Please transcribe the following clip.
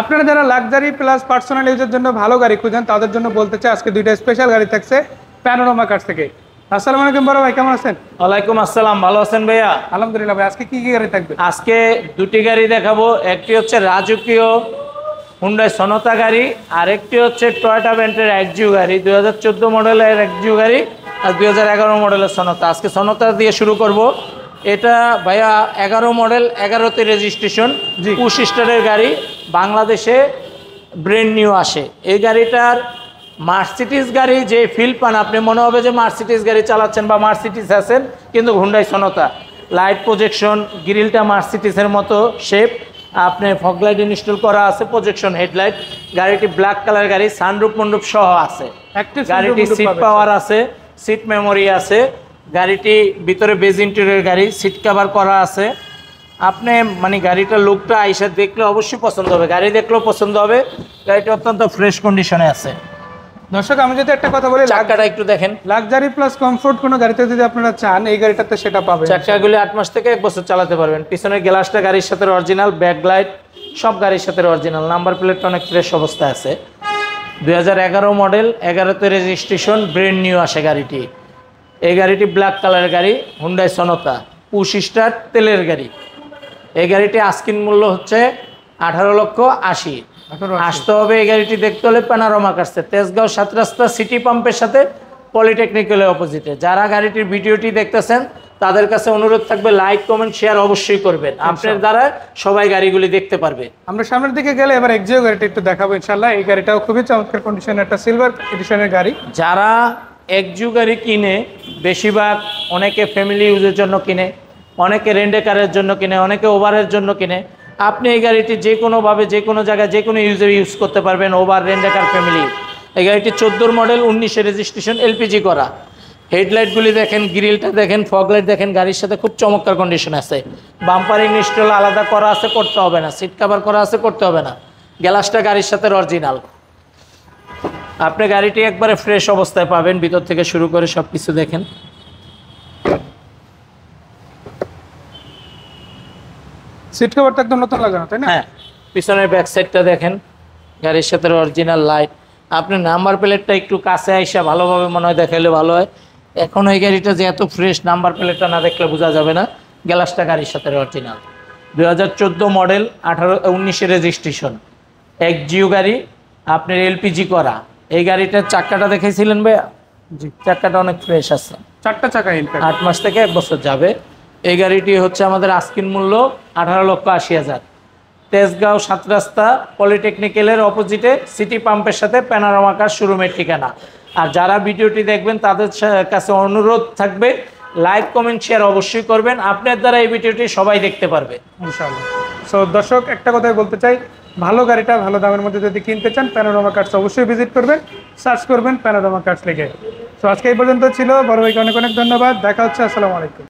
আপনারা যারা luxury plus personal ইউজের জন্য ভালো গাড়ি খুঁজেন তাদের জন্য বলতে চাই আজকে দুইটা স্পেশাল গাড়ি থাকছে প্যানোরামা কার্স থেকে। আসসালামু আলাইকুম বড় ভাই, কেমন আছেন? ওয়ালাইকুম আসসালাম, ভালো আছেন ভাইয়া? আলহামদুলিল্লাহ ভাই। আজকে কি কি গাড়ি থাকবে? আজকে দুটি গাড়ি দেখাবো। একটি হচ্ছে রাজকীয় হুন্ডাই সনতা গাড়ি, আর একটি হচ্ছে টয়োটা ভেন্টের এক্সইউ গাড়ি, 2014 মডেলের এক্সইউ গাড়ি আর 2011 মডেলের সনতা। আজকে সনতা দিয়ে শুরু করব। এটা ভাইয়া 11 মডেল, 11তে রেজিস্ট্রেশন, 25 স্টারের গাড়ি, বাংলাদেশে ব্র্যান্ড নিউ আসে। এই গাড়িটার মার্সিডিজ গাড়ি যে ফিল পান, আপনি মনে হবে যে মার্সিডিজ গাড়ি চালাচ্ছেন বা মার্সিডিজ আছেন, কিন্তু হুন্ডাই সনতা। লাইট প্রজেকশন, গ্রিলটা মার্সিডিজের মতো শেপ, আপনি ফগ লাইট ইনস্টল করা আছে, প্রজেকশন হেডলাইট। গাড়িটি ব্ল্যাক কালার গাড়ি, সানরুফ মন্ডপ সহ আছে। গাড়িটি সিট পাওয়ার আছে, সিট মেমোরি আছে। গাড়িটি ভিতরে বেজ ইন্টেরিয়র গাড়ি, সিট কভার করা আছে। আপনি মানে গাড়িটার লুকটা আইসা দেখলে অবশ্যই পছন্দ হবে, গাড়ি দেখলেও পছন্দ হবে। গাড়িটা অত্যন্ত ফ্রেশ কন্ডিশনে আছে। দর্শক আমি যদি একটা কথা বলি, চাকাটা একটু দেখেন। লাক্সারি প্লাস কমফোর্ট কোনো গাড়িতে যদি আপনারা চান এই গাড়িটাতে সেটা পাবেন। চাকাগুলি 8 মাস থেকে 1 বছর চালাতে পারবেন। পিছনের গ্লাসটা গাড়ির সাথে অরিজিনাল, ব্যাকলাইট সব গাড়ির সাথে অরিজিনাল। নাম্বার প্লেটটা অনেক ফ্রেশ অবস্থায় আছে। 2011 মডেল, 11তে রেজিস্ট্রেশন, ব্র্যান্ড নিউ আসে গাড়িটি। এই গাড়িটি ব্ল্যাক কালারের গাড়ি, হুন্ডাই সনতা, 25 স্টার তেলের গাড়ি। এই গাড়িটি আস্কিন মূল্য হচ্ছে 18,80,000। আসতে হবে এই গাড়িটি দেখতে হলে প্যানোরামা কার্সে, তেজগাঁও 7 রাস্তা সিটি পাম্পের সাথে পলিটেকনিক্যালের অপোজিটে। যারা গাড়িটির ভিডিওটি দেখতেছেন তাদের কাছে অনুরোধ থাকবে লাইক কমেন্ট শেয়ার অবশ্যই করবেন, আপনার দ্বারা সবাই গাড়িগুলি দেখতে পারবে। আমরা সামনের দিকে গেলে এবার এক্সিও গাড়িটা একটু দেখাবো ইনশাআল্লাহ। এই গাড়িটাও খুবই চমৎকার কন্ডিশনের একটা সিলভার এডিশনের গাড়ি। যারা এক্সইউ গাড়ি কিনে, বেশিরভাগ অনেকে ফ্যামিলি ইউজের জন্য কিনে, অনেকে রেন্টে কারের জন্য কিনে, অনেকে ওভারের জন্য কিনে। আপনি এই গাড়িটি যে কোনোভাবে যে কোনো জায়গায় যে কোনো ইউজ করতে পারবেন, ওভার, রেন্টে কার, ফ্যামিলি। এই গাড়িটি 14 মডেল, 19-এ রেজিস্ট্রেশন, এলপিজি করা। হেডলাইটগুলি দেখেন, গ্রিলটা দেখেন, ফগ লাইট দেখেন, গাড়ির সাথে খুব চমৎকার কন্ডিশন আছে। বাম্পার ইনস্টল আলাদা করা আছে, করতে হবে না। সিট কভার করা আছে, করতে হবে না। গ্লাসটা গাড়ির সাথে অরিজিনাল। আপনি গাড়িটি একবারে ফ্রেশ অবস্থায় পাবেন, ভিতর থেকে শুরু করে সব কিছু দেখেন। সিট কভারটা একদম নতুন লাগানো, তাই না? হ্যাঁ, পিছনের ব্যাক সাইডটা দেখেন, গাড়ির সাথে অরিজিনাল লাইট। আপনি নাম্বার প্লেটটা একটু কাছে আইসা ভালোভাবে মনে হয় দেখাইলে ভালো হয়। এখন এই গাড়িটা যে এত ফ্রেশ, নাম্বার প্লেটটা না দেখলে বোঝা যাবে না। গ্লাসটা গাড়ির সাথে অরিজিনাল। 2014 মডেল, 19-এ রেজিস্ট্রেশন, এক্সইউ গাড়ি, আপনার এলপিজি করা। এই গাড়িটার চাকাটা দেখেছিলেন ভাইয়া? জি, চাকাটা অনেক ফ্রেশ আছে। 4টা চাকা, 8 মাস থেকে 1 বছর যাবে। এই গাড়িটি হচ্ছে আমাদের আস্কিন মূল্য 18,80,000। তেজগাঁও 7 রাস্তা পলিটেকনিক্যালের অপোজিটে সিটি পাম্পের সাথে প্যানোরামা কার শোরুমের ঠিকানা। আর যারা ভিডিওটি দেখবেন তাদের কাছে অনুরোধ থাকবে লাইক কমেন্ট শেয়ার অবশ্যই করবেন, আপনার দ্বারা এই ভিডিওটি সবাই দেখতে পারবে ইনশাআল্লাহ। সো দর্শক একটা কথাই বলতে চাই, ভালো গাড়িটা ভালো দামের মধ্যে যদি কিনতে চান প্যানোরামা কার্স অবশ্যই ভিজিট করবেন, সার্চ করবেন প্যানোরামা কার্স লিখে। সো আজকে এই পর্যন্ত ছিল। বড় ভাইকে অনেক অনেক ধন্যবাদ। দেখা হচ্ছে। আসসালামু আলাইকুম।